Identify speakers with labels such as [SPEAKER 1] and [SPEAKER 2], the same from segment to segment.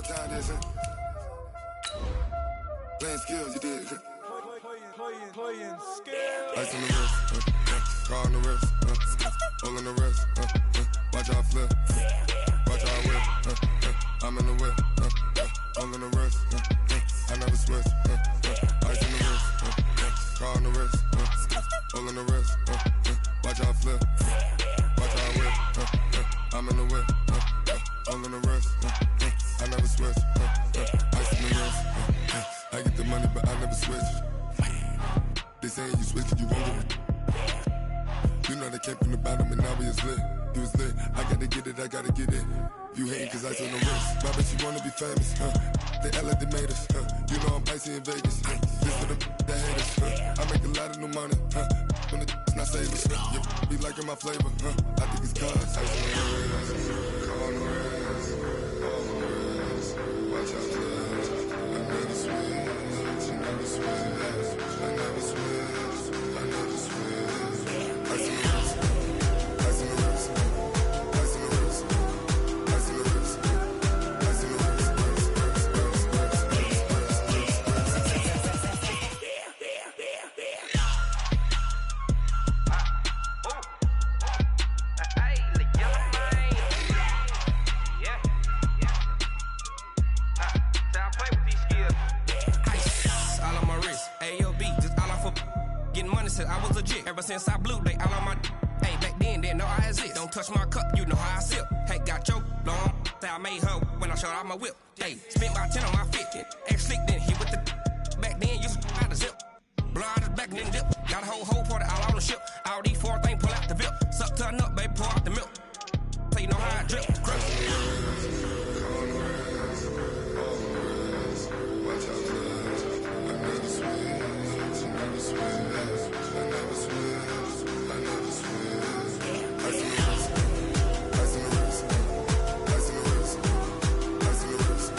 [SPEAKER 1] time this, huh? Playing skills, you did.
[SPEAKER 2] Playing skills.
[SPEAKER 1] Ice on the wrist, car on the wrist, all on the wrist, watch how I flip, watch how I whip, I'm in the whip, all on the wrist, I never switch, ice on the wrist, car on the wrist, all on the wrist, watch how I flip, watch how I whip, I'm in the whip, all on the wrist, I never switch, ice on the wrist, I get the money but I never switch. They saying you switch and you won't get it. You know they came from the bottom and now we is lit. You was lit, I gotta get it, I gotta get it. You hating cause ice on the wrist. My bitch, you wanna be famous, They act like they made us, You know I'm icy in Vegas, This for the that hate us, I make a lot of new money, When the not save us, You be liking my flavor, I think it's cause ice on the wrist, car on the wrist, all on the wrist. Watch out, cuz I never switch, you never switch. I never switch, I never switch. Ice on the wrist, ice on the wrist, ice on the wrist, ice on the wrist, ice on the wrist,
[SPEAKER 3] I was legit. Ever since I blew, they all on my hey, back then, didn't know I exist. Don't touch my cup, you know how I sip. Hey, got your long, say I made her when I showed out my whip. Hey, spent my 10 on my 50. Ex slick, then hit with the back then, used to out the zip. Blow out his back, then dip. Got a whole party all on the ship. All these four things, pull out the VIP. Suck to a nut, baby, pour out the milk. So you know how I drip. Crush.
[SPEAKER 1] Watch out, cuz I never switch, you never switch. I never switch, I never switch. Ice on the wrist, ice on the wrist, ice on the wrist, ice on the wrist, ice on the wrist.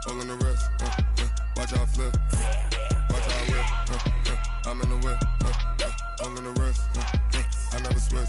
[SPEAKER 1] All on the wrist, watch how I flip, watch how I whip, I'm in the whip, all on the wrist, I never switch.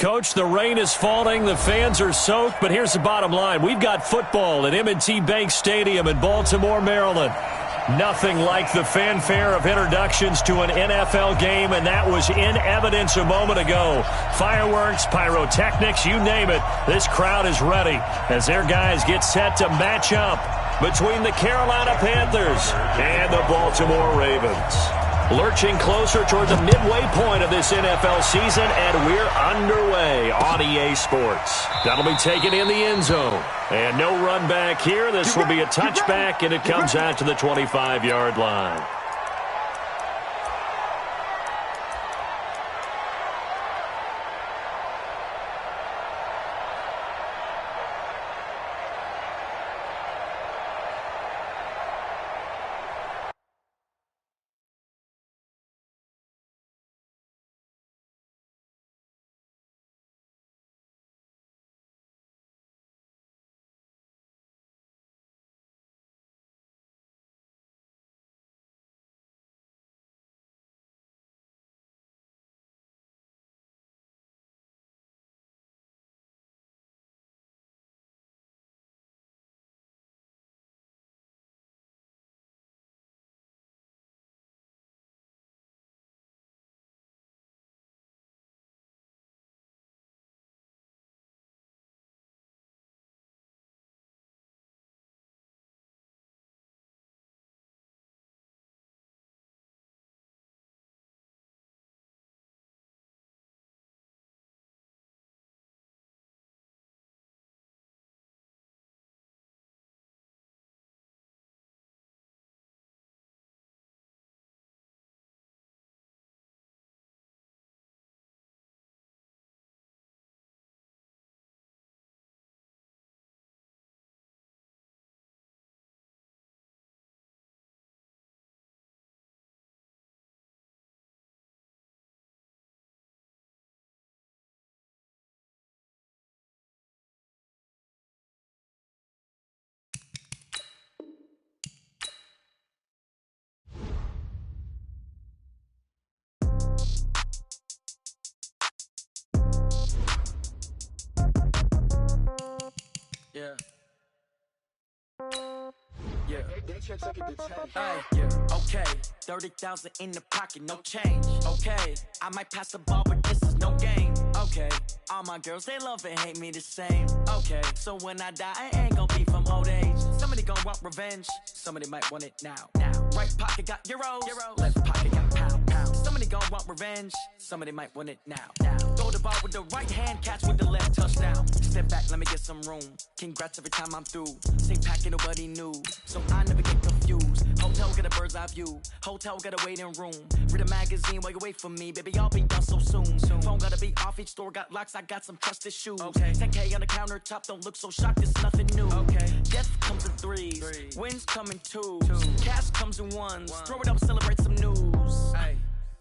[SPEAKER 4] Coach, the rain is falling, the fans are soaked, but here's the bottom line. We've got football at M&T Bank Stadium in Baltimore, Maryland. Nothing like the fanfare of introductions to an NFL game, and that was in evidence a moment ago. Fireworks, pyrotechnics, you name it. This crowd is ready as their guys get set to match up between the Carolina Panthers and the Baltimore Ravens. Lurching closer toward the midway point of this NFL season, and we're underway on EA Sports. That'll be taken in the end zone. And no run back here. This will be a touchback, and it comes out to the 25-yard line.
[SPEAKER 5] Yeah. Okay, 30,000 in the pocket, no change. Okay, I might pass the ball, but this is no game. Okay, all my girls, they love and hate me the same. Okay, so when I die, I ain't gonna be from old age. Somebody gonna want revenge, somebody might want it now. Right pocket got euros, left pocket got pound. Somebody gonna want revenge, somebody might want it now. Throw the ball with the right hand, catch with the left, touchdown. Step back, let me get some room. Congrats every time I'm through. Same packet, nobody knew, so I never get confused. Hotel got a bird's eye view, hotel got a waiting room. Read a magazine while you wait for me, baby, I'll be done so soon. Phone gotta be off, each store got locks, I got some trusted shoes. 10K on the countertop, don't look so shocked, it's nothing new. Death comes in threes, wins come in twos, cash comes in ones. Throw it up, celebrate some news.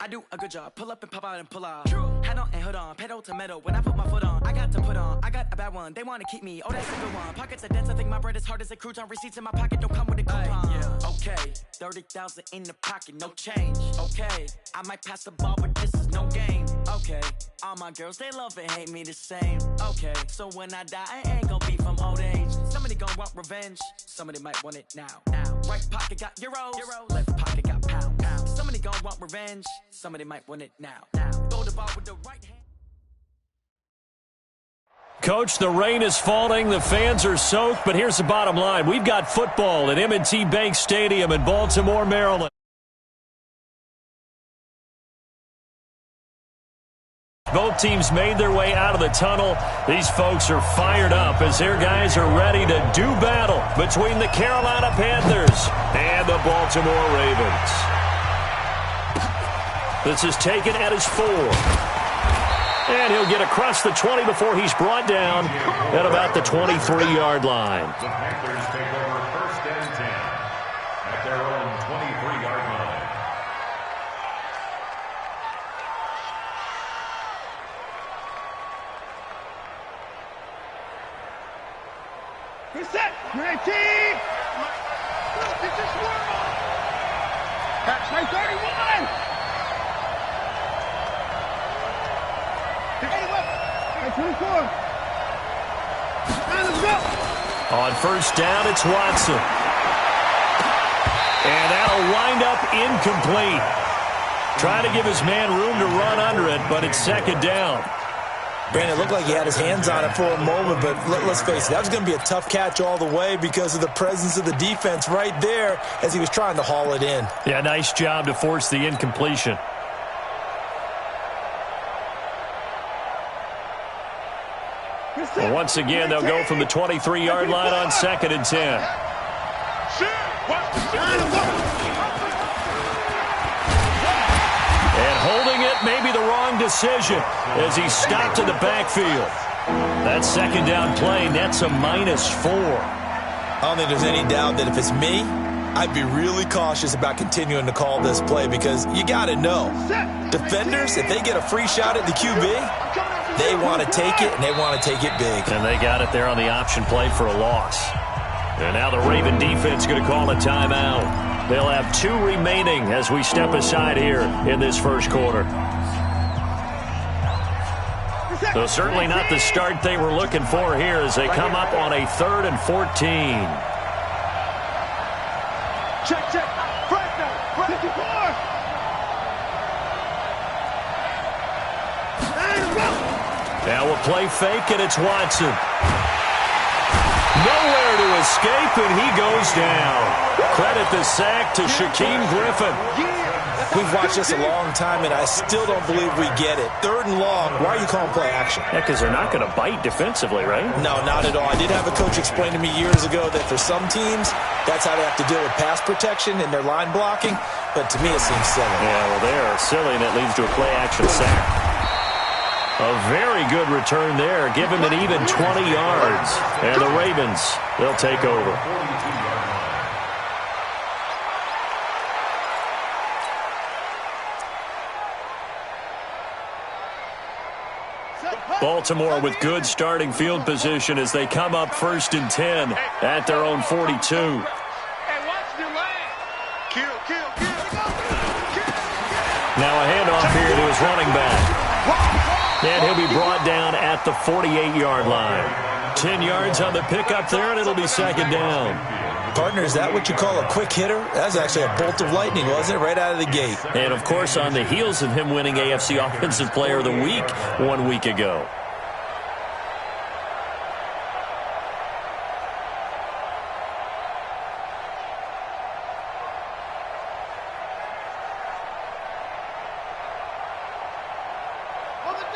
[SPEAKER 5] I do a good job, pull up and pop out and pull off. Hat on and hood on, pedal to metal. When I put my foot on, I got to put on. I got a bad one, they wanna keep me. Oh, that's a good one. Pockets are dense, I think my bread is hard as a crouton. Receipts in my pocket don't come with a coupon. Okay, 30,000 in the pocket, no change. Okay, I might pass the ball, but this is no game. Okay, all my girls, they love and hate me the same. Okay, so when I die, I ain't gonna be from old age. Somebody gonna want revenge, somebody might want it now. Right pocket got euros, left pocket got pound. Somebody gonna want revenge, somebody might want it now. Throw the ball with the right hand.
[SPEAKER 4] Coach, the rain is falling, the fans are soaked, but here's the bottom line. We've got football at M&T Bank Stadium in Baltimore, Maryland. Both teams made their way out of the tunnel. These folks are fired up as their guys are ready to do battle between the Carolina Panthers and the Baltimore Ravens. This is taken at his 4. And he'll get across the 20 before he's brought down at about the 23-yard line.
[SPEAKER 6] The Panthers take over first and 10 at their own 23-yard line.
[SPEAKER 7] Reset! 19! Look at this world! Catch my 31! 31!
[SPEAKER 4] On first down, it's Watson. And that'll wind up incomplete. Trying to give his man room to run under it, but it's second down.
[SPEAKER 8] Brandon, it looked like he had his hands on it for a moment, but let's face it, that was going to be a tough catch all the way because of the presence of the defense right there as he was trying to haul it in.
[SPEAKER 4] Yeah, nice job to force the incompletion. Well, once again, they'll go from the 23-yard line on 2nd and 10. And holding it may be the wrong decision as he stopped in the backfield. That second down play nets a -4.
[SPEAKER 8] I don't think there's any doubt that if it's me, I'd be really cautious about continuing to call this play because you got to know, defenders, if they get a free shot at the QB, they want to take it, and they want to take it big.
[SPEAKER 4] And they got it there on the option play for a loss. And now the Raven defense going to call a timeout. They'll have 2 remaining as we step aside here in this first quarter. So certainly not the start they were looking for here as they come up on a 3rd and 14.
[SPEAKER 7] Check.
[SPEAKER 4] Now we'll play fake, and it's Watson. Nowhere to escape, and he goes down. Credit the sack to Shaquem Griffin.
[SPEAKER 8] We've watched this a long time, and I still don't believe we get it. 3rd and long, why are you calling play action?
[SPEAKER 4] Yeah, because they're not going to bite defensively, right?
[SPEAKER 8] No, not at all. I did have a coach explain to me years ago that for some teams, that's how they have to deal with pass protection and their line blocking, but to me it seems silly.
[SPEAKER 4] Yeah, well, they are silly, and that leads to a play action sack. A very good return there. Give him an even 20 yards. And the Ravens, they'll take over. Baltimore with good starting field position as they come up 1st and 10 at their own 42.
[SPEAKER 7] Hey, watch the line. Kill.
[SPEAKER 4] Now a handoff here to his running back. And he'll be brought down at the 48-yard line. 10 yards on the pickup there, and it'll be second down.
[SPEAKER 8] Partner, is that what you call a quick hitter? That was actually a bolt of lightning, wasn't it? Right out of the gate.
[SPEAKER 4] And, of course, on the heels of him winning AFC Offensive Player of the Week 1 week ago.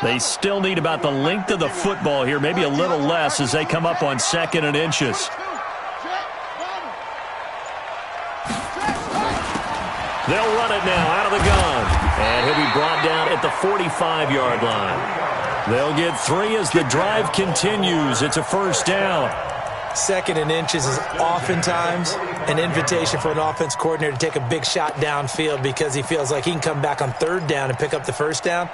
[SPEAKER 4] They still need about the length of the football here, maybe a little less as they come up on 2nd and inches. They'll run it now out of the gun. And he'll be brought down at the 45-yard line. They'll get 3 as the drive continues. It's a first down.
[SPEAKER 8] 2nd and inches is oftentimes an invitation for an offense coordinator to take a big shot downfield because he feels like he can come back on 3rd down and pick up the first down.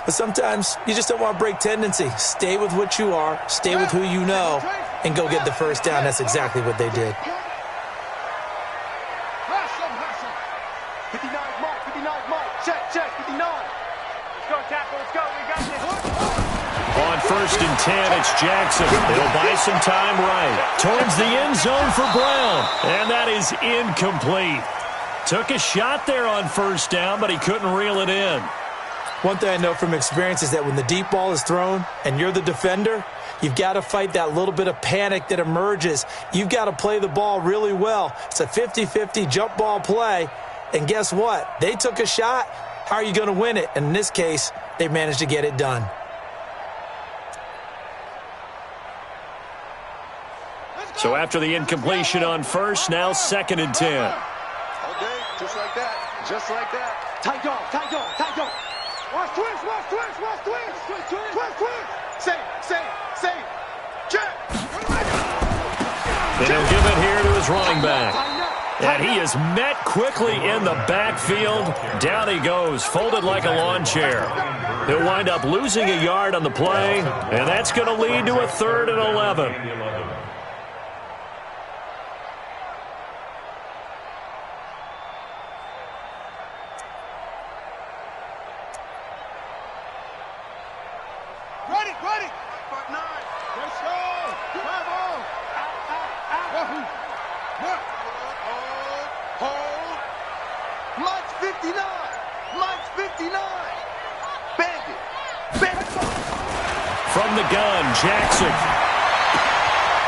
[SPEAKER 8] But sometimes you just don't want to break tendency. Stay with what you are, stay with who you know, and go get the first down. That's exactly what they did.
[SPEAKER 7] 59 mark. Check, 59. Let's go, tackle, let's go. We got this.
[SPEAKER 4] On 1st and 10, it's Jackson. They'll buy some time right towards the end zone for Brown. And that is incomplete. Took a shot there on 1st down, but he couldn't reel it in.
[SPEAKER 8] One thing I know from experience is that when the deep ball is thrown and you're the defender, you've got to fight that little bit of panic that emerges. You've got to play the ball really well. It's a 50-50 jump ball play. And guess what? They took a shot. How are you going to win it? And in this case, they managed to get it done.
[SPEAKER 4] So after the incompletion on 1st, now 2nd and 10.
[SPEAKER 7] Okay, just like that. Tight dog. Watch twist. Say. Check.
[SPEAKER 4] And he'll give it here to his running back. And he is met quickly in the backfield. Down he goes, folded like a lawn chair. He'll wind up losing a yard on the play, and that's going to lead to a 3rd and 11.
[SPEAKER 7] Ready. Hold. Mike's 59. Mike's 59. Bandit.
[SPEAKER 4] From the gun, Jackson.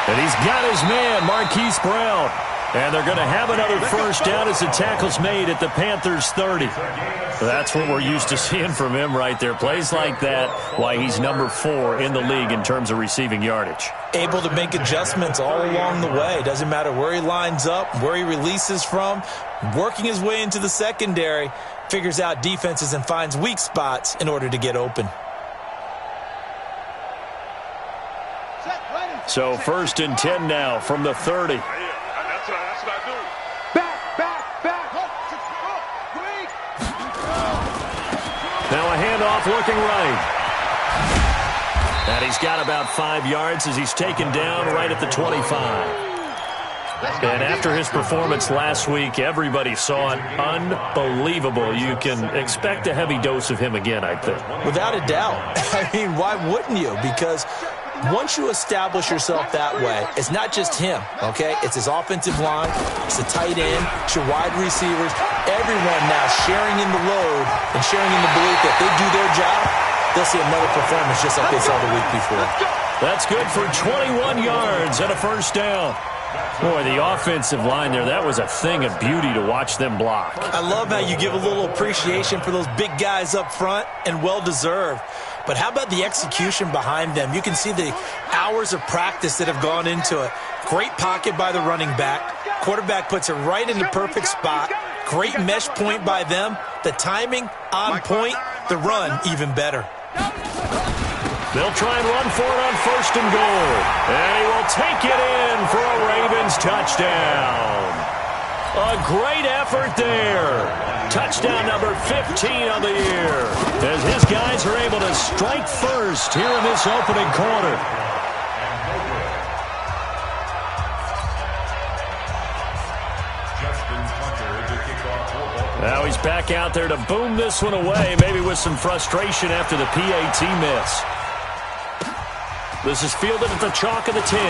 [SPEAKER 4] And he's got his man, Marquise Brown. And they're going to have another first down as the tackle's made at the Panthers' 30. That's what we're used to seeing from him right there. Plays like that, why he's number 4 in the league in terms of receiving yardage.
[SPEAKER 8] Able to make adjustments all along the way. Doesn't matter where he lines up, where he releases from. Working his way into the secondary, figures out defenses and finds weak spots in order to get open.
[SPEAKER 4] So 1st and 10 now from the 30.
[SPEAKER 7] That's what I do. Back.
[SPEAKER 4] Now a handoff looking right. And he's got about 5 yards as he's taken down right at the 25. And after his performance last week, everybody saw it. Unbelievable. You can expect a heavy dose of him again, I think.
[SPEAKER 8] Without a doubt. I mean, why wouldn't you? Because once you establish yourself that way, it's not just him, okay? It's his offensive line, it's the tight end, it's your wide receivers, everyone now sharing in the load and sharing in the belief that they do their job, they'll see another performance just like they saw the week before.
[SPEAKER 4] That's good for 21 yards and a first down. Boy, the offensive line there, that was a thing of beauty to watch them block.
[SPEAKER 8] I love how you give a little appreciation for those big guys up front, and well-deserved. But how about the execution behind them? You can see the hours of practice that have gone into it. Great pocket by the running back. Quarterback puts it right in the perfect spot. Great mesh point by them. The timing on point. The run even better.
[SPEAKER 4] They'll try and run for it on 1st and goal. And he will take it in for a Ravens touchdown. A great effort there. Touchdown number 15 of the year. As his guys are able to strike first here in this opening quarter. Now he's back out there to boom this one away, maybe with some frustration after the PAT miss. This is fielded at the chalk of the 10.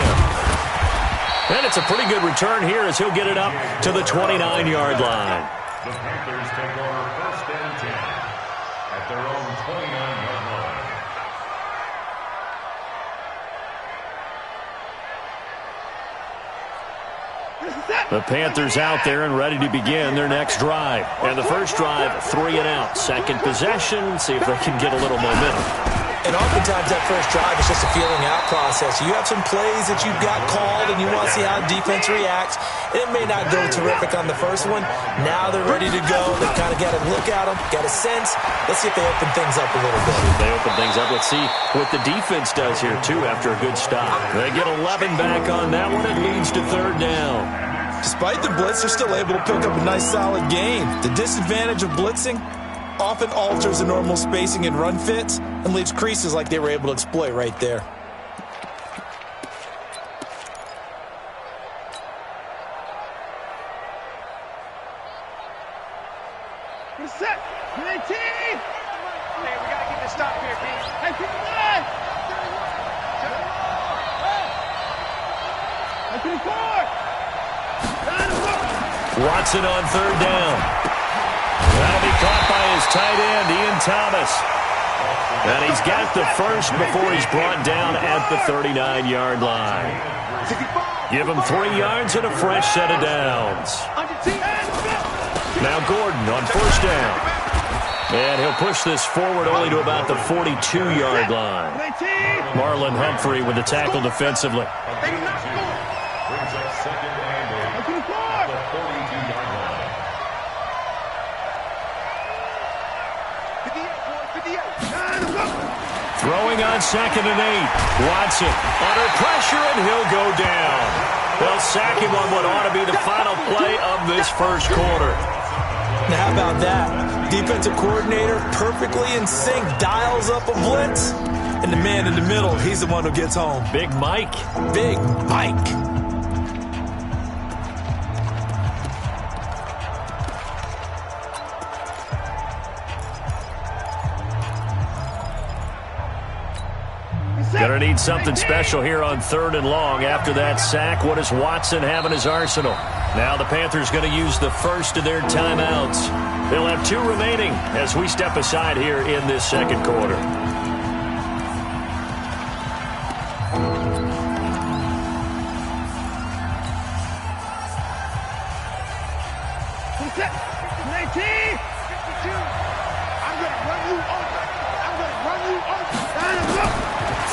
[SPEAKER 4] And it's a pretty good return here as he'll get it up to the 29-yard line.
[SPEAKER 6] The Panthers take over 1st and 10 at their own 29-yard line.
[SPEAKER 4] The Panthers out there and ready to begin their next drive. And the first drive, 3 and out. Second possession, see if they can get a little momentum.
[SPEAKER 8] And oftentimes that first drive is just a feeling out process. You have some plays that you've got called and you want to see how the defense reacts. It may not go terrific on the first one. Now they're ready to go. They've kind of got a look at them, got a sense. Let's see if they open things up a little bit.
[SPEAKER 4] They open things up. Let's see what the defense does here, too, after a good stop. They get 11 back on that one. It leads to 3rd down.
[SPEAKER 8] Despite the blitz, they're still able to pick up a nice, solid gain. The disadvantage of blitzing often alters the normal spacing and run fits and leaves creases like they were able to exploit right there.
[SPEAKER 7] Set. 19. Hey, we got to get this stop here, Pete. Hey, 59. Hey, 54.
[SPEAKER 4] Watson on 3rd down. That'll be caught by his tight end, Ian Thomas. And he's got the first before he's brought down at the 39-yard line. Give him 3 yards and a fresh set of downs. Now Gordon on 1st down. And he'll push this forward only to about the 42-yard line. Marlon Humphrey with the tackle defensively.
[SPEAKER 6] Brings up 2nd and 8 at the 42-yard line.
[SPEAKER 4] Throwing on 2nd and 8. Watson under pressure, and he'll go down. They'll sack him on what ought to be the final play of this first quarter.
[SPEAKER 8] Now, how about that? Defensive coordinator perfectly in sync, dials up a blitz, and the man in the middle, he's the one who gets home.
[SPEAKER 4] Big Mike.
[SPEAKER 8] Big Mike.
[SPEAKER 4] Got an Going to need something special here on 3rd and long. After that sack, what does Watson have in his arsenal? Now the Panthers going to use the first of their timeouts. They'll have 2 remaining as we step aside here in this second quarter.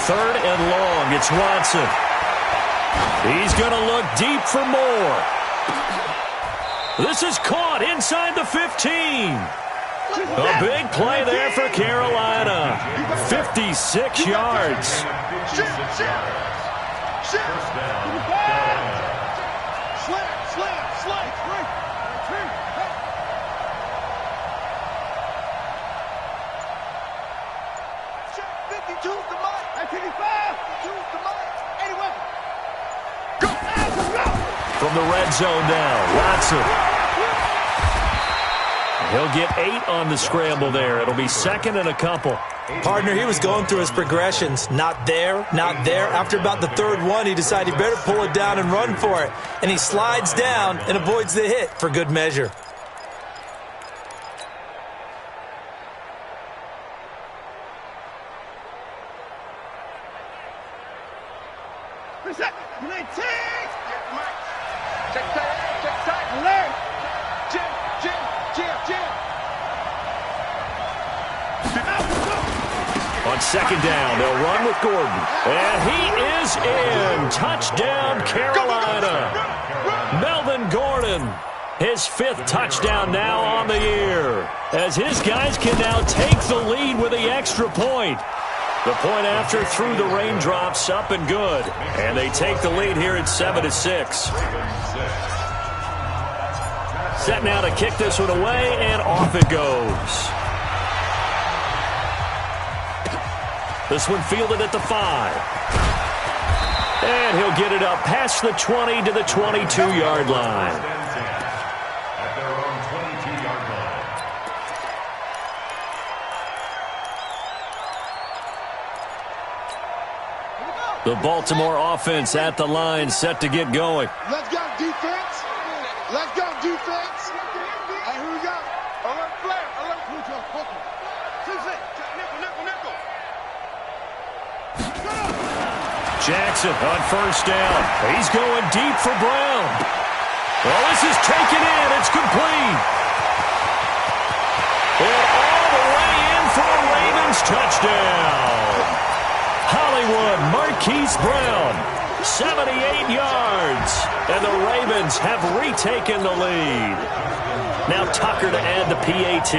[SPEAKER 4] Third and long, it's Watson. He's going to look deep for more. This is caught inside the 15. A big play there for Carolina. 56 yards. From the red zone now, Watson. He'll get 8 on the scramble there. It'll be 2nd and a couple.
[SPEAKER 8] Partner, he was going through his progressions. Not there, not there. After about the 3rd one, he decided he better pull it down and run for it. And he slides down and avoids the hit for good measure.
[SPEAKER 4] On 2nd down, they'll run with Gordon. And he is in. Touchdown, Carolina. Melvin Gordon, his 5th touchdown now on the year, as his guys can now take the lead with the extra point. The point after through the raindrops, up and good. And they take the lead here at 7-6. Set now to kick this one away, and off it goes. This one fielded at the 5. And he'll get it up past the 20 to the 22-yard line.
[SPEAKER 6] At their own 22-yard line.
[SPEAKER 4] The Baltimore offense at the line, set to get going.
[SPEAKER 7] Let's go, defense. Let's go, defense. Hey, here we go. Alert flare. Alert.
[SPEAKER 4] Jackson on 1st down. He's going deep for Brown. Well, this is taken in. It's complete. And all the way in for a Ravens touchdown. Hollywood Marquise Brown, 78 yards. And the Ravens have retaken the lead. Now Tucker to add the PAT.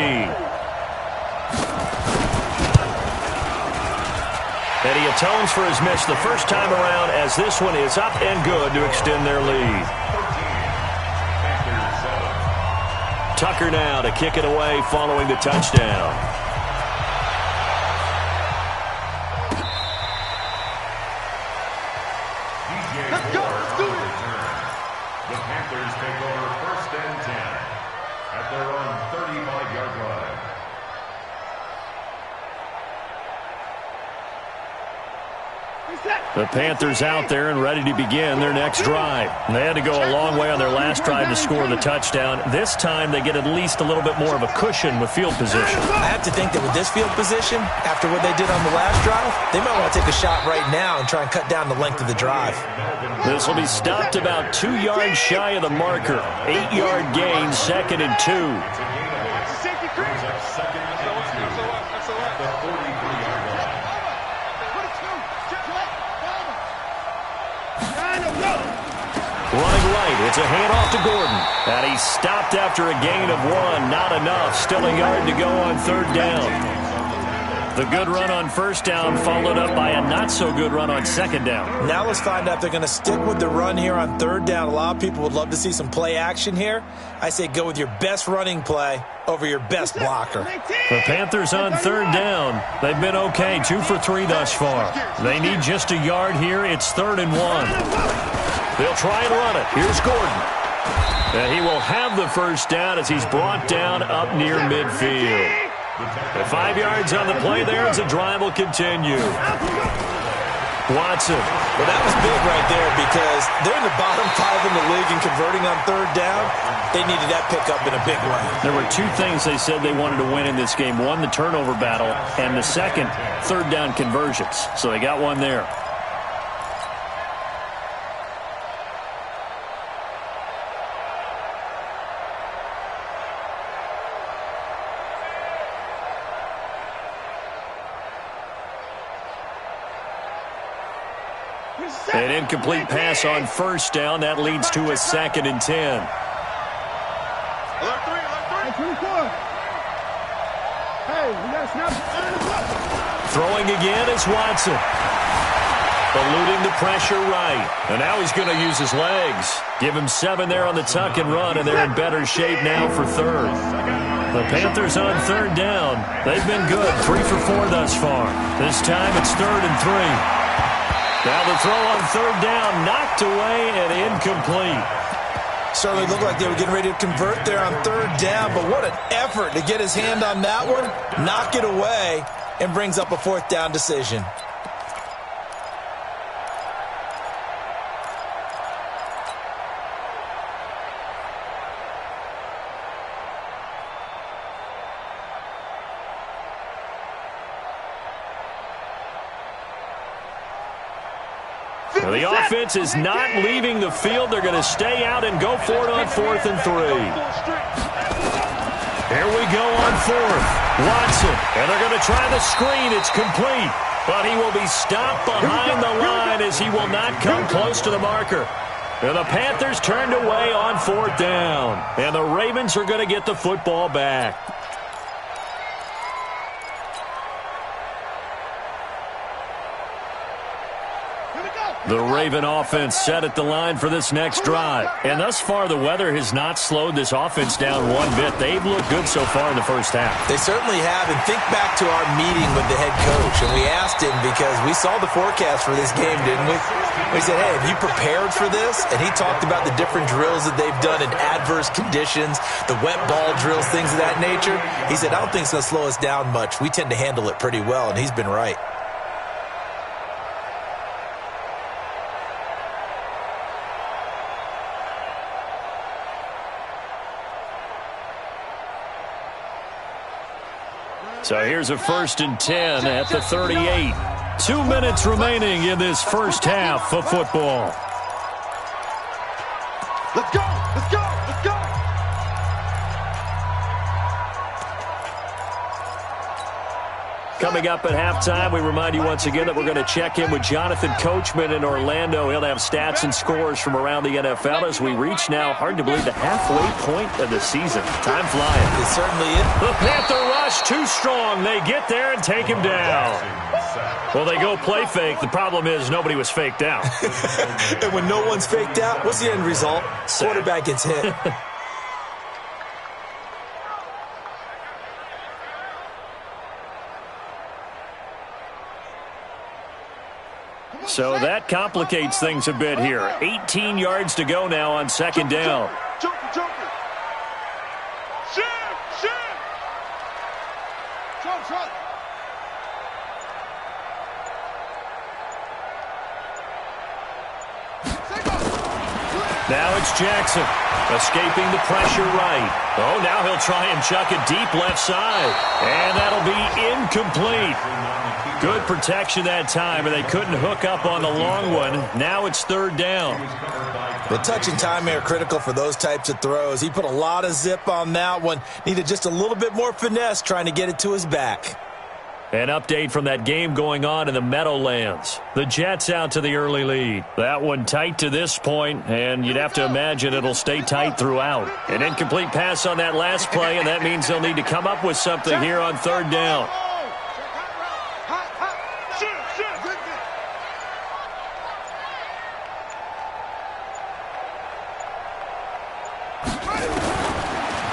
[SPEAKER 4] And he atones for his miss the first time around, as this one is up and good to extend their lead. Tucker now to kick it away following the touchdown.
[SPEAKER 7] Let's go. Let's do it.
[SPEAKER 6] The Panthers take over 1st and 10 at their own 35-yard line.
[SPEAKER 4] The Panthers out there and ready to begin their next drive. They had to go a long way on their last drive to score the touchdown. This time they get at least a little bit more of a cushion with field position.
[SPEAKER 8] I have to think that with this field position, after what they did on the last drive, they might want to take a shot right now and try and cut down the length of the drive.
[SPEAKER 4] This will be stopped about 2 yards shy of the marker. 8-yard gain, 2nd and 2. Running right, it's a handoff to Gordon. And he's stopped after a gain of 1. Not enough. Still a yard to go on 3rd down. The good run on 1st down followed up by a not-so-good run on 2nd down.
[SPEAKER 8] Now let's find out if they're going to stick with the run here on 3rd down. A lot of people would love to see some play action here. I say go with your best running play over your best blocker.
[SPEAKER 4] The Panthers on 3rd down. They've been okay, 2 for 3 thus far. They need just a yard here. It's 3rd and 1. They'll try and run it. Here's Gordon. And he will have the 1st down as he's brought down up near midfield. The 5 yards on the play there as the drive will continue. Watson.
[SPEAKER 8] Well, that was big right there because they're in the bottom 5 in the league and converting on third down. They needed that pickup in a big way.
[SPEAKER 4] There were two things they said they wanted to win in this game. One, the turnover battle, and the second, third down conversions. So they got one there. An incomplete pass on first down. That leads to a 2nd and 10. Throwing again is Watson. Eluding the pressure right. And now he's going to use his legs. Give him 7 there on the tuck and run, and they're in better shape now for third. The Panthers on third down. They've been good, 3 for 4 thus far. This time it's 3rd and 3. Now the throw on third down, knocked away and incomplete.
[SPEAKER 8] Certainly looked like they were getting ready to convert there on third down, but what an effort to get his hand on that one, knock it away, and brings up a 4th down decision.
[SPEAKER 4] The offense is not leaving the field. They're going to stay out and go for it on 4th and 3. Here we go on 4th. Watson, and they're going to try the screen. It's complete, but he will be stopped behind the line as he will not come close to the marker. And the Panthers turned away on 4th down, and the Ravens are going to get the football back. The Raven offense set at the line for this next drive. And thus far, the weather has not slowed this offense down one bit. They've looked good so far in the first half.
[SPEAKER 8] They certainly have. And think back to our meeting with the head coach. And we asked him because we saw the forecast for this game, didn't we? We said, hey, have you prepared for this? And he talked about the different drills that they've done in adverse conditions, the wet ball drills, things of that nature. He said, I don't think it's going to slow us down much. We tend to handle it pretty well, and he's been right.
[SPEAKER 4] So here's a 1st and 10 at the 38. 2 minutes remaining in this first half of football.
[SPEAKER 7] Let's go! Let's go! Let's go!
[SPEAKER 4] Coming up at halftime, we remind you once again that we're going to check in with Jonathan Coachman in Orlando. He'll have stats and scores from around the NFL as we reach now, hard to believe, the halfway point of the season. Time flying.
[SPEAKER 8] It certainly is.
[SPEAKER 4] The Panther rush too strong. They get there and take him down. Well, they go play fake. The problem is nobody was faked out.
[SPEAKER 8] And when no one's faked out, what's the end result? Quarterback gets hit.
[SPEAKER 4] So that complicates things a bit here. 18 yards to go now on 2nd down.
[SPEAKER 7] Joker! Shift! Trump!
[SPEAKER 4] Now it's Jackson, escaping the pressure right. Oh, now he'll try and chuck it deep left side. And that'll be incomplete. Good protection that time, and they couldn't hook up on the long one. Now it's 3rd down.
[SPEAKER 8] The touch and time are critical for those types of throws. He put a lot of zip on that one. Needed just a little bit more finesse trying to get it to his back.
[SPEAKER 4] An update from that game going on in the Meadowlands. The Jets out to the early lead. That one tight to this point, and you'd have to imagine it'll stay tight throughout. An incomplete pass on that last play, and that means they'll need to come up with something here on 3rd down.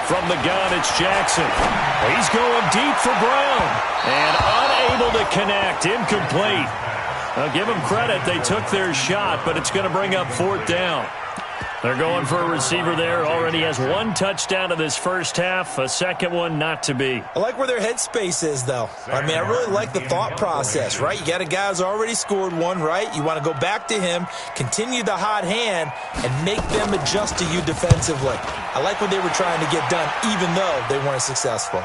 [SPEAKER 4] From the gun, it's Jackson. He's going deep for Brown. And unable to connect. Incomplete. I'll give them credit. They took their shot, but it's going to bring up 4th down. They're going for a receiver there. Already has one touchdown in this first half. A second one not to be.
[SPEAKER 8] I like where their headspace is, though. I mean, I really like the thought process, right? You got a guy who's already scored one, right? You want to go back to him, continue the hot hand, and make them adjust to you defensively. I like what they were trying to get done, even though they weren't successful.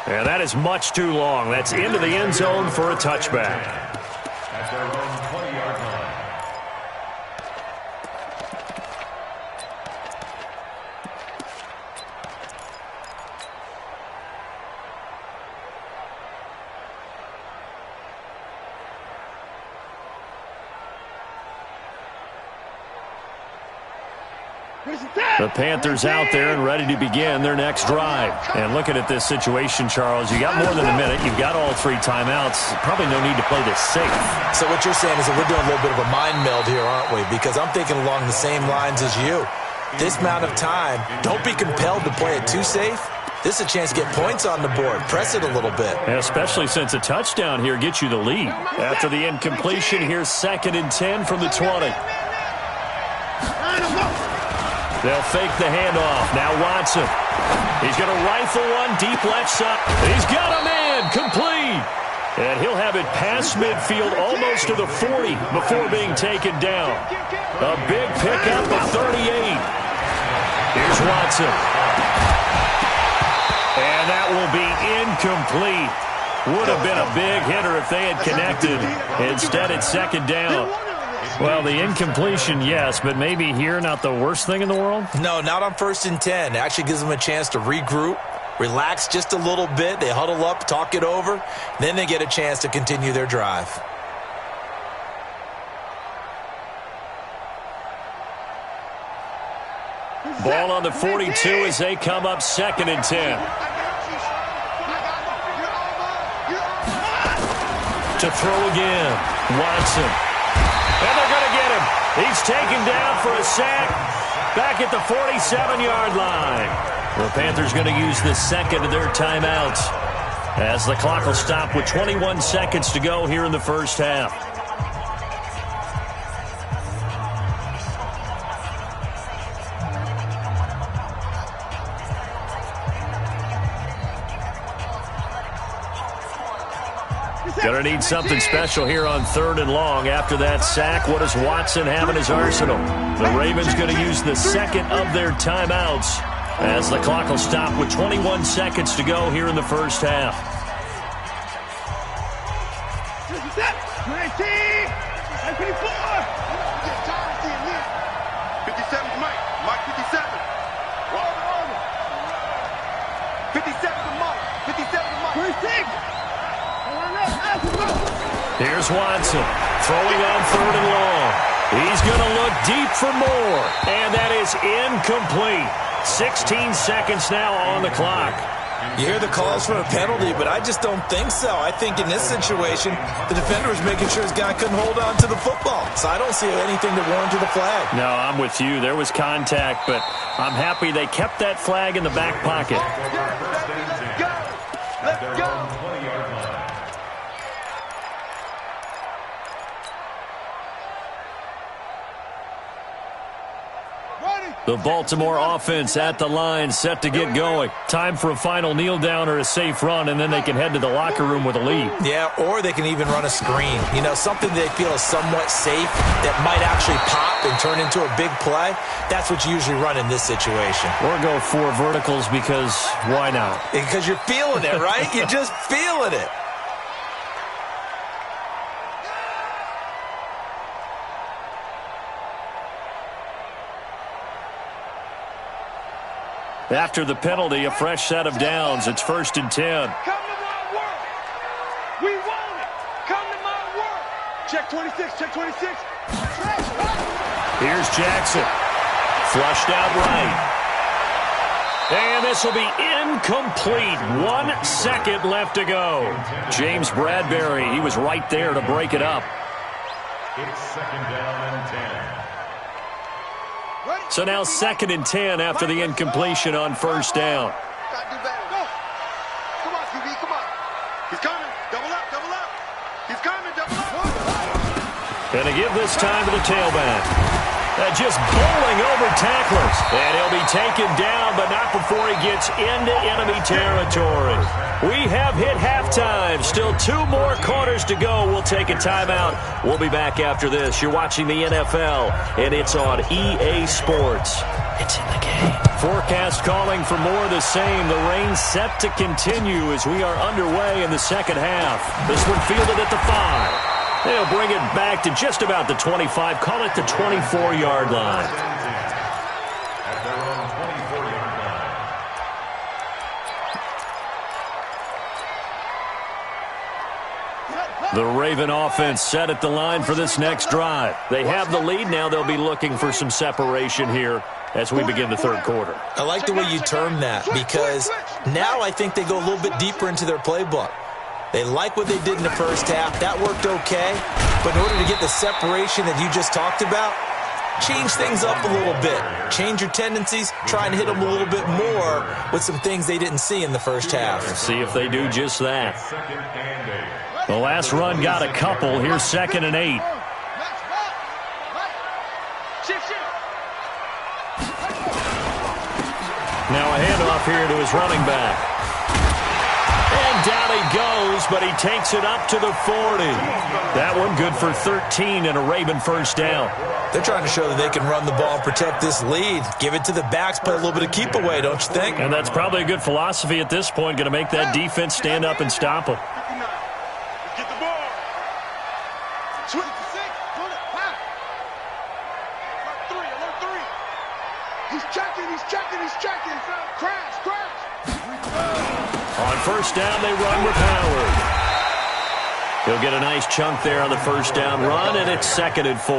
[SPEAKER 4] And that is much too long. That's into the end zone for a touchback.
[SPEAKER 6] At their own 20-yard line.
[SPEAKER 4] The Panthers out there and ready to begin their next drive. And looking at this situation, Charles, you got more than a minute. You've got all 3 timeouts. Probably no need to play this safe.
[SPEAKER 8] So what you're saying is that we're doing a little bit of a mind meld here, aren't we? Because I'm thinking along the same lines as you. This amount of time, don't be compelled to play it too safe. This is a chance to get points on the board. Press it a little bit.
[SPEAKER 4] Yeah, especially since a touchdown here gets you the lead. After the incompletion, here's 2nd and 10 from the 20. They'll fake the handoff. Now Watson. He's going to rifle one deep left side. He's got him in. Complete. And he'll have it past midfield almost to the 40 before being taken down. A big pickup of 38. Here's Watson. And that will be incomplete. Would have been a big hitter if they had connected. Instead, it's 2nd down. Well, the incompletion, yes, but maybe here not the worst thing in the world?
[SPEAKER 8] No, not on 1st and 10. It actually gives them a chance to regroup, relax just a little bit. They huddle up, talk it over. Then they get a chance to continue their drive.
[SPEAKER 4] Ball on the 42 as they come up 2nd and 10. To throw again, Watson. And they're going to get him. He's taken down for a sack back at the 47-yard line. The Panthers going to use the 2nd of their timeouts as the clock will stop with 21 seconds to go here in the first half. Going to need something special here on 3rd and long. After that sack, what does Watson have in his arsenal? The Ravens going to use the 2nd of their timeouts as the clock will stop with 21 seconds to go here in the first half.
[SPEAKER 7] 19! 54! 57's Mike. Mike 57. 57's Mike. 57's Mike. 26!
[SPEAKER 4] Here's Watson throwing on 3rd and long. He's going to look deep for more, and that is incomplete. 16 seconds now on the clock.
[SPEAKER 8] You hear the calls for a penalty, but I just don't think so. I think in this situation, the defender was making sure his guy couldn't hold on to the football. So I don't see anything that warranted a flag.
[SPEAKER 4] No, I'm with you. There was contact, but I'm happy they kept that flag in the back pocket.
[SPEAKER 7] Let's go!
[SPEAKER 4] The Baltimore offense at the line, set to get going. Time for a final kneel down or a safe run, and then they can head to the locker room with a lead.
[SPEAKER 8] Yeah, or they can even run a screen. You know, something they feel is somewhat safe that might actually pop and turn into a big play. That's what you usually run in this situation.
[SPEAKER 4] Or go 4 verticals because why not?
[SPEAKER 8] Because you're feeling it, right? You're just feeling it.
[SPEAKER 4] After the penalty, a fresh set of downs. It's 1st and 10.
[SPEAKER 7] Come to my work. We want it. Come to my work. Check 26. Check 26.
[SPEAKER 4] Here's Jackson. Flushed out right. And this will be incomplete. 1 second left to go. James Bradbury, he was right there to break it up.
[SPEAKER 6] It's 2nd down and 10.
[SPEAKER 4] So now 2nd and 10 after the incompletion on 1st down.
[SPEAKER 7] Gotta do better. Go. Come on, QB. Come on. He's coming. Double up. Double up. He's coming. Double up.
[SPEAKER 4] And to give this time to the tailback. Just bowling over tacklers. And he'll be taken down, but not before he gets into enemy territory. We have hit halftime. Still 2 more quarters to go. We'll take a timeout. We'll be back after this. You're watching the NFL, and it's on EA Sports. It's in the game. Forecast calling for more of the same. The rain set to continue as we are underway in the second half. This one fielded at the 5. They'll bring it back to just about the 25. Call it the 24-yard line.
[SPEAKER 6] At their own 24-yard line.
[SPEAKER 4] The Raven offense set at the line for this next drive. They have the lead. Now they'll be looking for some separation here as we begin the third quarter.
[SPEAKER 8] I like the way you term that because now I think they go a little bit deeper into their playbook. They like what they did in the first half. That worked okay. But in order to get the separation that you just talked about, change things up a little bit. Change your tendencies. Try and hit them a little bit more with some things they didn't see in the first half.
[SPEAKER 4] See if they do just that. The last run got a couple. Here's 2nd and 8. Now a handoff here to his running back. And down he goes, but he takes it up to the 40. That one good for 13 and a Raven first down.
[SPEAKER 8] They're trying to show that they can run the ball and protect this lead. Give it to the backs, play a little bit of keep away, don't you think?
[SPEAKER 4] And that's probably a good philosophy at this point, going to make that defense stand up and stop them.
[SPEAKER 7] Get the ball. Switch to 6. Pull it. Pass. Alert 3. He's checking. Crash.
[SPEAKER 4] On first down, they run with Howard. He'll get a nice chunk there on the first down run, and it's 2nd and 4.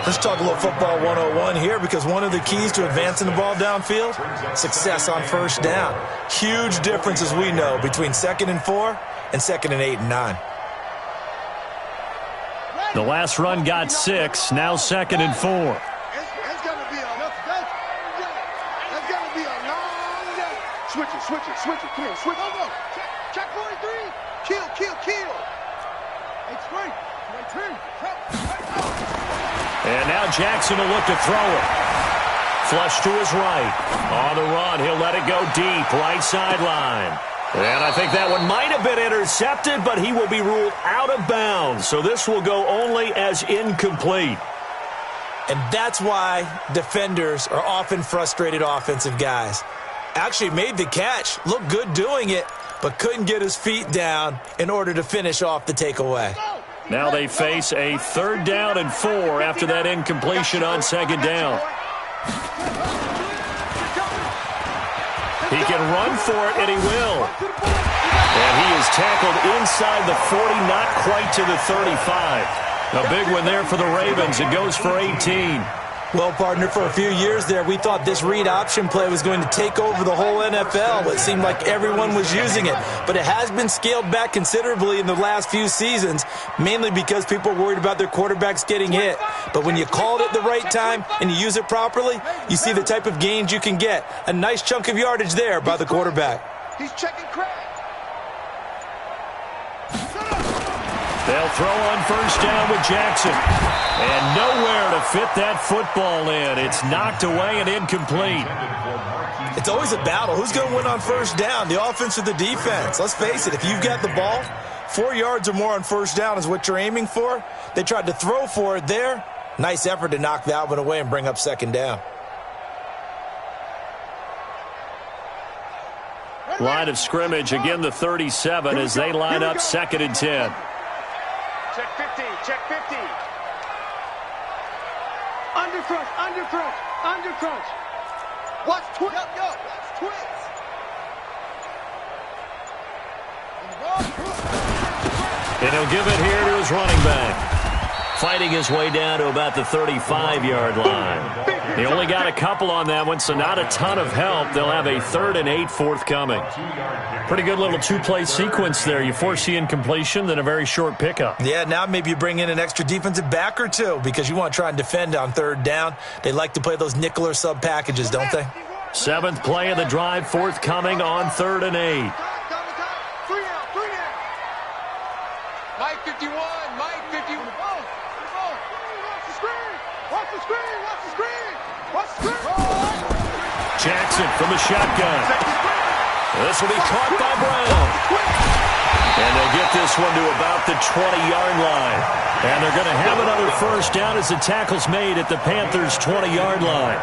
[SPEAKER 8] Let's talk a little football 101 here because one of the keys to advancing the ball downfield, success on first down. Huge difference, as we know, between 2nd and 4 and 2nd and 8 and 9.
[SPEAKER 4] The last run got 6, now 2nd and 4.
[SPEAKER 7] Switch it. Come on, switch. Go. Check 43. Kill. It's great.
[SPEAKER 4] And now Jackson will look to throw it. Flush to his right. On the run, he'll let it go deep, right sideline. And I think that one might have been intercepted, but he will be ruled out of bounds. So this will go only as incomplete.
[SPEAKER 8] And that's why defenders are often frustrated offensive guys. Actually made the catch, looked good doing it, but couldn't get his feet down in order to finish off the takeaway.
[SPEAKER 4] Now they face a 3rd down and 4 after that incompletion on 2nd down. He can run for it, and he will. And he is tackled inside the 40, not quite to the 35. A big one there for the Ravens. It goes for 18.
[SPEAKER 8] Well, partner, for a few years there, we thought this read option play was going to take over the whole NFL. It seemed like everyone was using it. But it has been scaled back considerably in the last few seasons, mainly because people are worried about their quarterbacks getting hit. But when you call it at the right time and you use it properly, you see the type of gains you can get. A nice chunk of yardage there by the quarterback.
[SPEAKER 7] He's checking crack.
[SPEAKER 4] They'll throw on first down with Jackson. And nowhere to fit that football in. It's knocked away and incomplete.
[SPEAKER 8] It's always a battle. Who's going to win on first down, the offense or the defense? Let's face it, if you've got the ball, 4 yards or more on first down is what you're aiming for. They tried to throw for it there. Nice effort to knock that one away and bring up 2nd down.
[SPEAKER 4] Line of scrimmage, again the 37 as they line up 2nd and 10.
[SPEAKER 7] Check 50. Under crunch. Watch twist. Watch twist.
[SPEAKER 4] And he'll give it here to his running back. Fighting his way down to about the 35-yard line. He only got a couple on that one, so not a ton of help. They'll have a 3rd and 8 forthcoming. Pretty good little 2-play sequence there. You force the incompletion, then a very short pickup.
[SPEAKER 8] Yeah, now maybe you bring in an extra defensive back or two because you want to try and defend on 3rd down. They like to play those nickel or sub packages, don't they?
[SPEAKER 4] 7th play of the drive forthcoming on 3rd and 8.
[SPEAKER 7] Mike 51. Watch the screen! Watch the screen! Watch the screen!
[SPEAKER 4] Jackson from the shotgun. This will be caught by Brown. And they'll get this one to about the 20-yard line. And they're going to have another first down as the tackle's made at the Panthers' 20-yard line.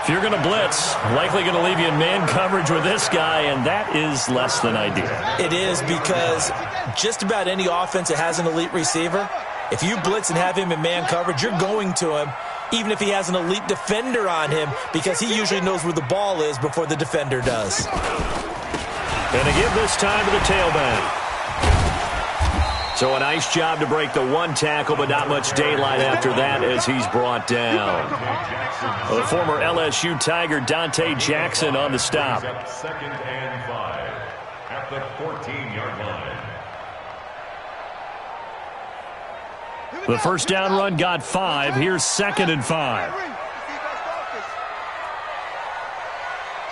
[SPEAKER 4] If you're going to blitz, likely going to leave you in man coverage with this guy, and that is less than ideal.
[SPEAKER 8] It is, because just about any offense that has an elite receiver, if you blitz and have him in man coverage, you're going to him, even if he has an elite defender on him, because he usually knows where the ball is before the defender does.
[SPEAKER 4] And to give this time to the tailback. So a nice job to break the one tackle, but not much daylight after that as he's brought down. The former LSU Tiger Dante Jackson on the stop.
[SPEAKER 6] Second and 5 at the 14-yard line.
[SPEAKER 4] The first down run got 5. Here's 2nd and 5.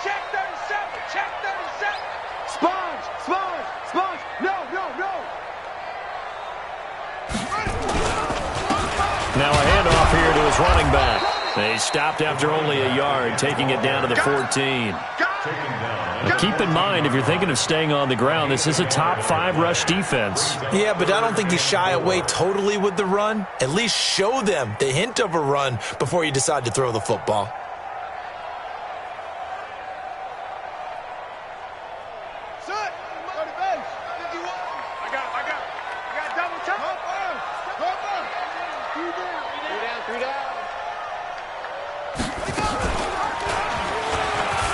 [SPEAKER 7] Check 37! Check 37! Sponge! Sponge! Sponge! No!
[SPEAKER 4] Now a handoff here to his running back. They stopped after only a yard, taking it down to the 14. Now keep in mind, if you're thinking of staying on the ground, this is a top 5 rush defense.
[SPEAKER 8] Yeah, but I don't think you shy away totally with the run. At least show them the hint of a run before you decide to throw the football.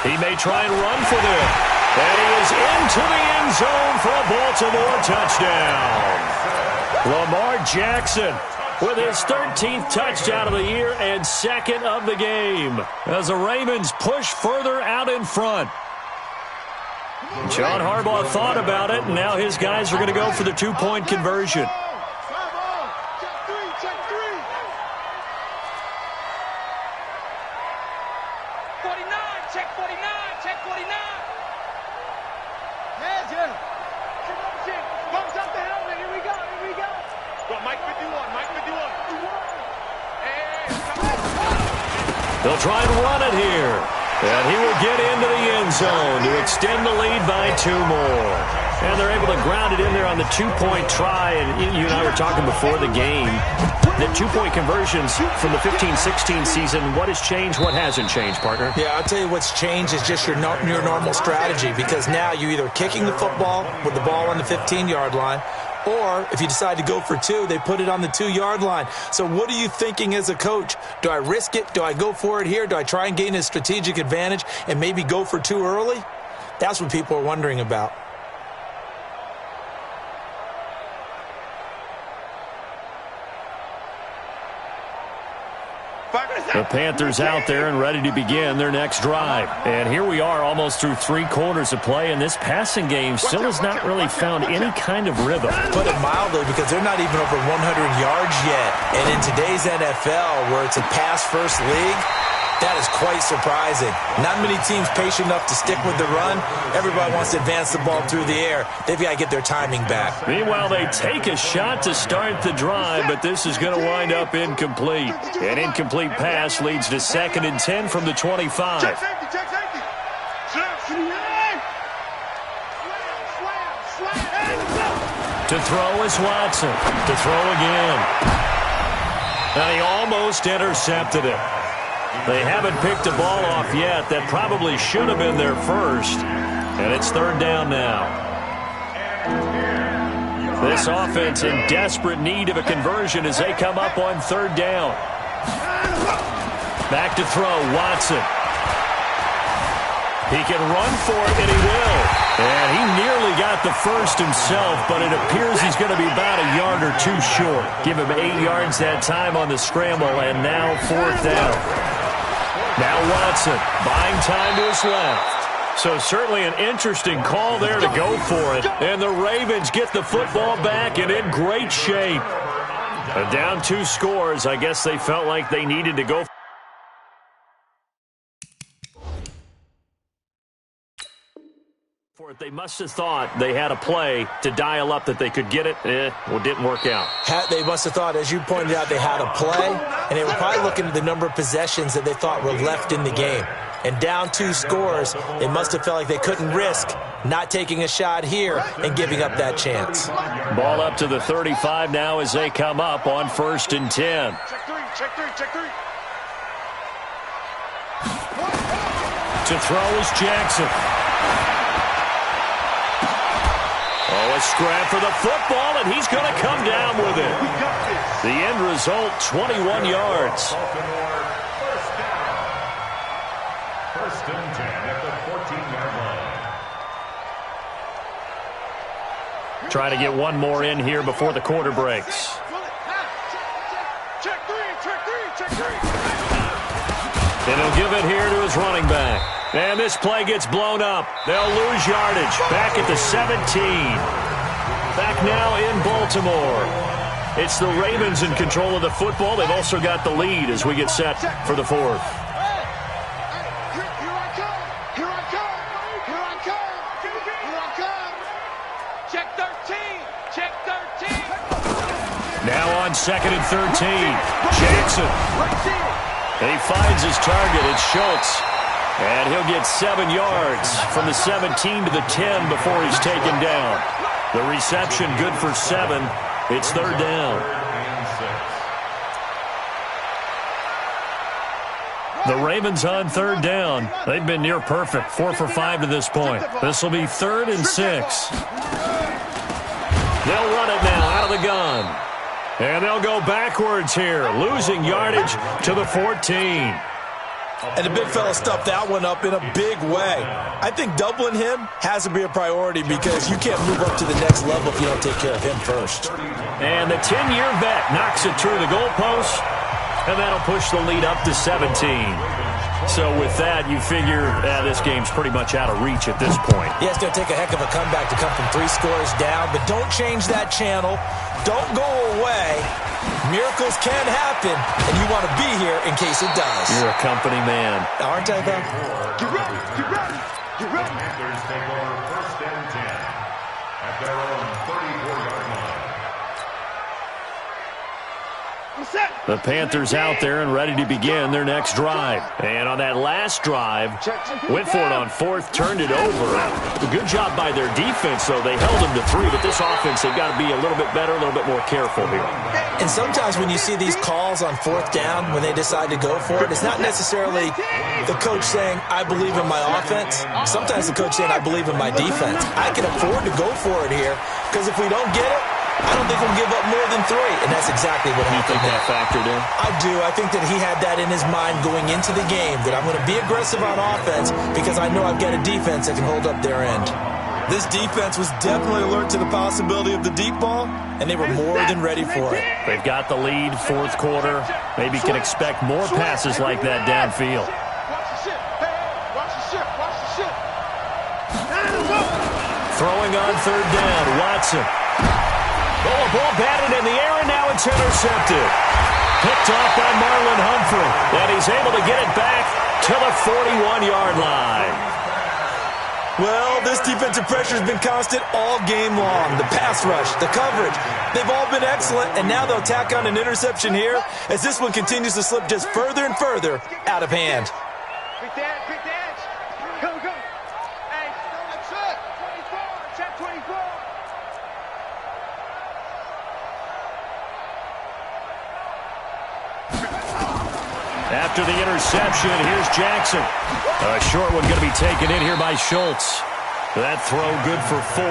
[SPEAKER 4] He may try and run for them. And he is into the end zone for a Baltimore touchdown. Lamar Jackson with his 13th touchdown of the year and 2nd of the game as the Ravens push further out in front. John Harbaugh thought about it, and now his guys are going to go for the 2-point conversion. They'll try and run it here. And he will get into the end zone to extend the lead by 2 more. And they're able to ground it in there on the 2-point try. And you and I were talking before the game. The 2-point conversions from the 15-16 season, what has changed, what hasn't changed, partner?
[SPEAKER 8] Yeah, I'll tell you what's changed is just your normal strategy, because now you're either kicking the football with the ball on the 15-yard line, or if you decide to go for 2, they put it on the 2-yard line. So what are you thinking as a coach? Do I risk it? Do I go for it here? Do I try and gain a strategic advantage and maybe go for 2 early? That's what people are wondering about.
[SPEAKER 4] The Panthers out there and ready to begin their next drive. And here we are almost through 3 quarters of play, and this passing game still has not really found any kind of rhythm.
[SPEAKER 8] Put it mildly, because they're not even over 100 yards yet. And in today's NFL, where it's a pass-first league, that is quite surprising. Not many teams patient enough to stick with the run. Everybody wants to advance the ball through the air. They've got to get their timing back.
[SPEAKER 4] Meanwhile, they take a shot to start the drive, but this is going to wind up incomplete. An incomplete pass leads to 2nd and 10 from the 25.
[SPEAKER 7] Check safety, check safety.
[SPEAKER 4] To throw is Watson. To throw again. And he almost intercepted it. They haven't picked the ball off yet. That probably should have been their first. And it's 3rd down now. This offense in desperate need of a conversion as they come up on 3rd down. Back to throw, Watson. He can run for it, and he will. And he nearly got the first himself, but it appears he's going to be about a yard or 2 short. Give him 8 yards that time on the scramble, and now 4th down. Now Watson buying time to his left. So certainly an interesting call there to go for it. And the Ravens get the football back and in great shape. Down 2 scores. I guess they felt like they needed to go for it. They must have thought they had a play to dial up that they could get it. Well, it didn't work out.
[SPEAKER 8] They must have thought, as you pointed out, they had a play. and they were probably looking at the number of possessions that they thought were left in the game. And down 2 scores, they must have felt like they couldn't risk not taking a shot here and giving up that chance.
[SPEAKER 4] Ball up to the 35 now as they come up on 1st and 10.
[SPEAKER 7] Check three.
[SPEAKER 4] To throw is Jackson. Oh, a scrap for the football, and he's going to come down with it. The end result, 21 yards.
[SPEAKER 6] First and 10 at the 14-yard line.
[SPEAKER 4] Trying to get one more in here before the quarter breaks.
[SPEAKER 7] Check three.
[SPEAKER 4] And he'll give it here to his running back. And this play gets blown up. They'll lose yardage. Back at the 17. Back now in Baltimore. It's the Ravens in control of the football. They've also got the lead as we get set for the 4th.
[SPEAKER 7] Here I come. Check 13.
[SPEAKER 4] Now on 2nd and 13. Jackson. And he finds his target. It's Schultz. And he'll get 7 yards from the 17 to the 10 before he's taken down. The reception good for 7. It's 3rd down. The Ravens on 3rd down. They've been near perfect. 4 for 5 to this point. This will be 3rd and 6. They'll run it now out of the gun. And they'll go backwards here, losing yardage to the 14.
[SPEAKER 8] And the big fella stuffed that one up in a big way. I think doubling him has to be a priority because you can't move up to the next level if you don't take care of him first.
[SPEAKER 4] And the 10-year vet knocks it through the goalpost, and that'll push the lead up to 17. So with that, you figure this game's pretty much out of reach at this point.
[SPEAKER 8] Yeah, it's going to take a heck of a comeback to come from 3 scores down, but don't change that channel. Don't go away. Miracles can happen, and you want to be here in case it does.
[SPEAKER 4] You're a company man.
[SPEAKER 8] Aren't I, though?
[SPEAKER 7] Get ready.
[SPEAKER 6] Panthers take over 1st and 10 at their own 34-yard line.
[SPEAKER 4] The Panthers out there and ready to begin their next drive. And on that last drive, went for it on 4th, turned it over. A good job by their defense, though. They held them to 3, but this offense, they've got to be a little bit better, a little bit more careful here.
[SPEAKER 8] And sometimes when you see these calls on 4th down, when they decide to go for it, it's not necessarily the coach saying, I believe in my offense. Sometimes the coach saying, I believe in my defense. I can afford to go for it here, because if we don't get it, I don't think we'll give up more than 3, and that's exactly what happened.
[SPEAKER 4] You think that factored in?
[SPEAKER 8] I do. I think that he had that in his mind going into the game, that I'm going to be aggressive on offense because I know I've got a defense that can hold up their end. This defense was definitely alert to the possibility of the deep ball, and they were more than ready for it.
[SPEAKER 4] They've got the lead, 4th quarter. Maybe can expect more passes like that downfield. Throwing on 3rd down, Watson. Oh, a ball batted in the air, and now it's intercepted. Picked off by Marlon Humphrey, and he's able to get it back to the 41-yard line.
[SPEAKER 8] Well, this defensive pressure has been constant all game long. The pass rush, the coverage, they've all been excellent, and now they'll tack on an interception here as this one continues to slip just further and further out of hand.
[SPEAKER 7] Big dance. Go. Hey, that's it. 24. Check 24.
[SPEAKER 4] After the interception, here's Jackson. A short one going to be taken in here by Schultz. That throw good for 4.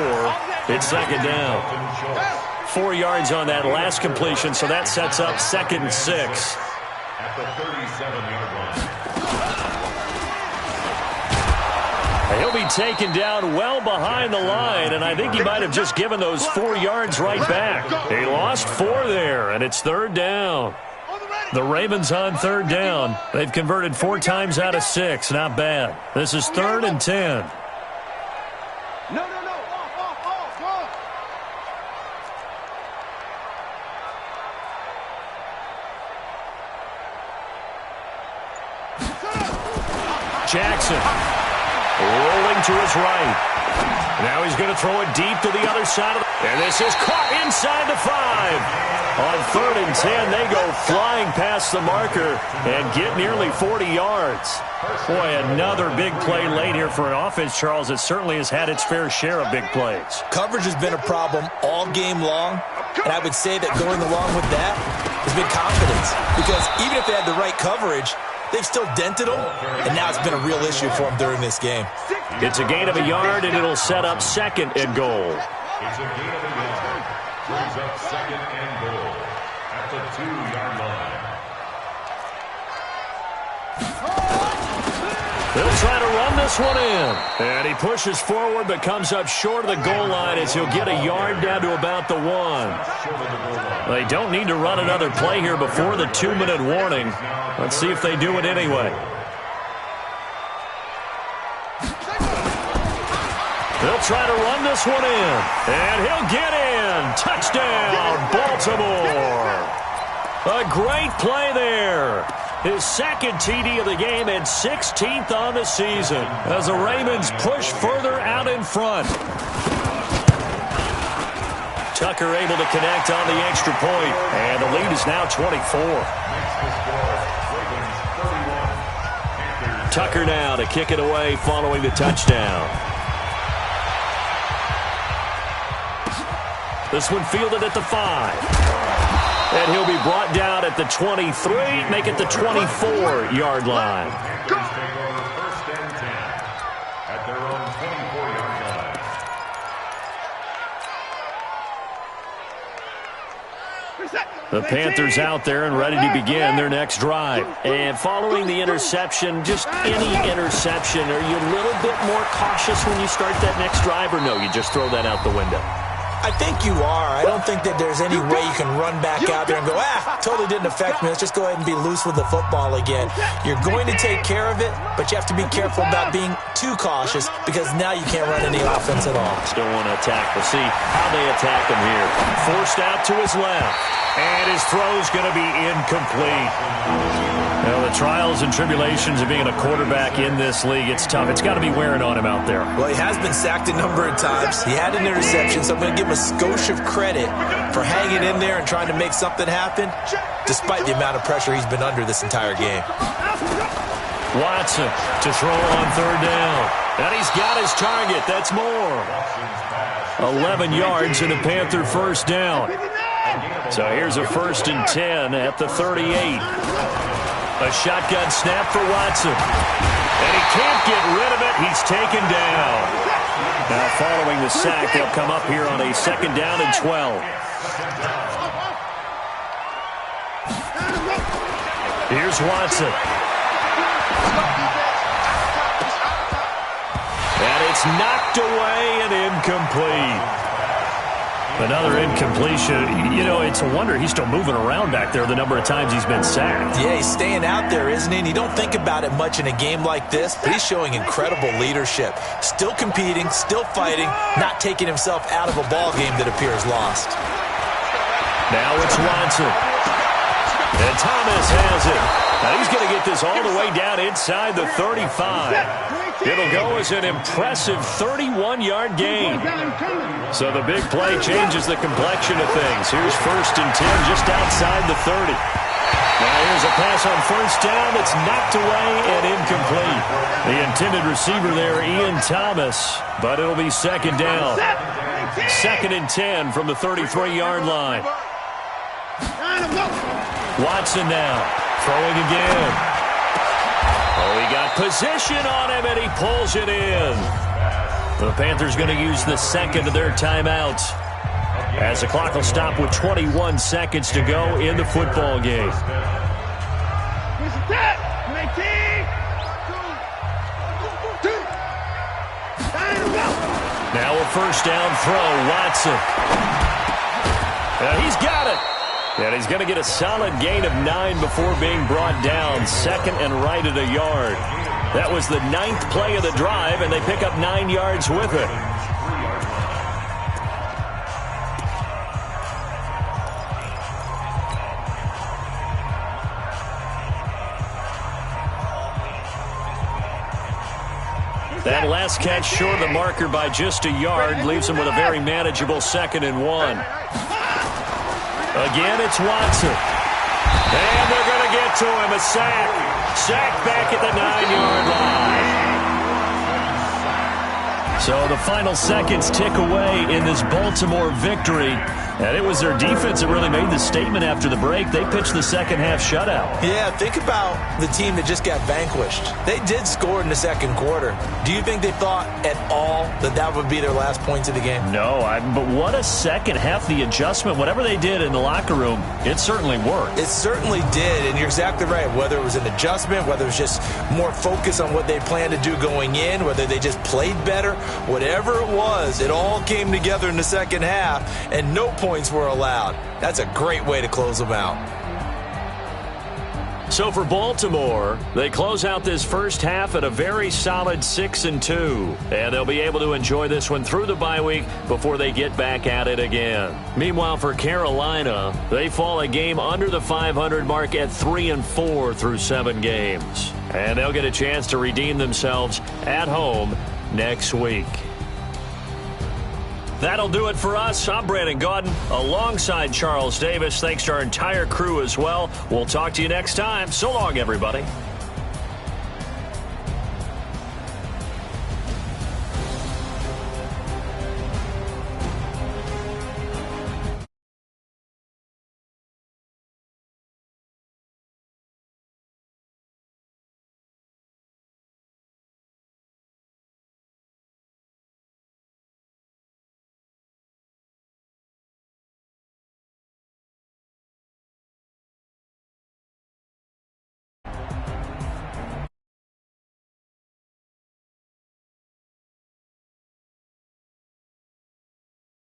[SPEAKER 4] It's 2nd down. 4 yards on that last completion, so that sets up 2nd and 6.
[SPEAKER 6] At the 37-yard line.
[SPEAKER 4] He'll be taken down well behind the line, and I think he might have just given those 4 yards right back. He lost 4 there, and it's 3rd down. The Ravens on 3rd down. They've converted 4 times out of 6. Not bad. This is 3rd and 10.
[SPEAKER 7] No. Off.
[SPEAKER 4] Jackson rolling to his right. Now he's going to throw it deep to the other side of the And this is caught inside the 5. On 3rd and 10, they go flying past the marker and get nearly 40 yards. Boy, another big play late here for an offense, Charles, that certainly has had its fair share of big plays.
[SPEAKER 8] Coverage has been a problem all game long, and I would say that going along with that has been confidence. Because even if they had the right coverage, they've still dented them, and now it's been a real issue for them during this game.
[SPEAKER 4] It's a gain of a yard, and it'll set up 2nd and goal.
[SPEAKER 6] It's a gain of a yard. Brings up 2nd and goal at the 2-yard line.
[SPEAKER 4] They'll try to run this one in. And he pushes forward but comes up short of the goal line as he'll get a yard down to about the 1. They don't need to run another play here before the 2-minute warning. Let's see if they do it anyway. They'll try to run this one in. And he'll get in. Touchdown, Baltimore. A great play there. His 2nd TD of the game and 16th on the season as the Ravens push further out in front. Tucker able to connect on the extra point, and the lead is now 24. Tucker now to kick it away following the touchdown. This one fielded at the 5. And he'll be brought down at the 23, make it the 24-yard line.
[SPEAKER 6] Take over 1st and 10 at their own 24-yard line.
[SPEAKER 4] The Panthers out there and ready to begin their next drive. And following the interception, just any interception, are you a little bit more cautious when you start that next drive, or no, you just throw that out the window?
[SPEAKER 8] I think you are. I don't think that there's any way you can run back out there and go, totally didn't affect me. Let's just go ahead and be loose with the football again. You're going to take care of it, but you have to be careful about being too cautious because now you can't run any offense at all.
[SPEAKER 4] Still want to attack. We'll see how they attack him here. Forced out to his left, and his throw's going to be incomplete. Well, the trials and tribulations of being a quarterback in this league, it's tough. It's got to be wearing on him out there.
[SPEAKER 8] Well, he has been sacked a number of times. He had an interception, so I'm going to give him a skosh of credit for hanging in there and trying to make something happen, despite the amount of pressure he's been under this entire game.
[SPEAKER 4] Watson to throw on 3rd down. And he's got his target. That's more. 11 yards and a Panther 1st down. So here's a 1st and 10 at the 38. A shotgun snap for Watson. And he can't get rid of it. He's taken down. Now following the sack, they'll come up here on a 2nd down and 12. Here's Watson. And it's knocked away and incomplete. Another incompletion. You know, it's a wonder he's still moving around back there the number of times he's been sacked.
[SPEAKER 8] Yeah, he's staying out there, isn't he? And you don't think about it much in a game like this, but he's showing incredible leadership. Still competing, still fighting, not taking himself out of a ball game that appears lost.
[SPEAKER 4] Now it's Watson. And Thomas has it. Now he's going to get this all the way down inside the 35. It'll go as an impressive 31-yard gain. So the big play changes the complexion of things. Here's 1st and 10 just outside the 30. Now here's a pass on 1st down that's knocked away and incomplete. The intended receiver there, Ian Thomas, but it'll be 2nd down. 2nd and 10 from the 33-yard line. Watson now, throwing again. Oh, he got position on him, and he pulls it in. The Panthers going to use the 2nd of their timeouts as the clock will stop with 21 seconds to go in the football game. Now a 1st down throw, Watson. And he's got it. And he's going to get a solid gain of 9 before being brought down. 2nd and right at a yard. That was the 9th play of the drive, and they pick up 9 yards with it. That last catch short of the marker by just a yard leaves them with a very manageable 2nd and 1. Again, it's Watson. And they're going to get to him. A sack. Sack back at the 9-yard line. So the final seconds tick away in this Baltimore victory. And it was their defense that really made the statement after the break. They pitched the second-half shutout.
[SPEAKER 8] Yeah, think about the team that just got vanquished. They did score in the second quarter. Do you think they thought at all that that would be their last points of the game?
[SPEAKER 4] No, but what a second half. The adjustment, whatever they did in the locker room, it certainly worked.
[SPEAKER 8] It certainly did, and you're exactly right. Whether it was an adjustment, whether it was just more focus on what they planned to do going in, whether they just played better, whatever it was, it all came together in the second half, and no points were allowed. That's a great way to close them out.
[SPEAKER 4] So for Baltimore, they close out this first half at a very solid 6-2. And they'll be able to enjoy this one through the bye week before they get back at it again. Meanwhile, for Carolina, they fall a game under the 500 mark at 3-4 through 7 games. And they'll get a chance to redeem themselves at home next week. That'll do it for us. I'm Brandon Gaudin alongside Charles Davis. Thanks to our entire crew as well. We'll talk to you next time. So long, everybody.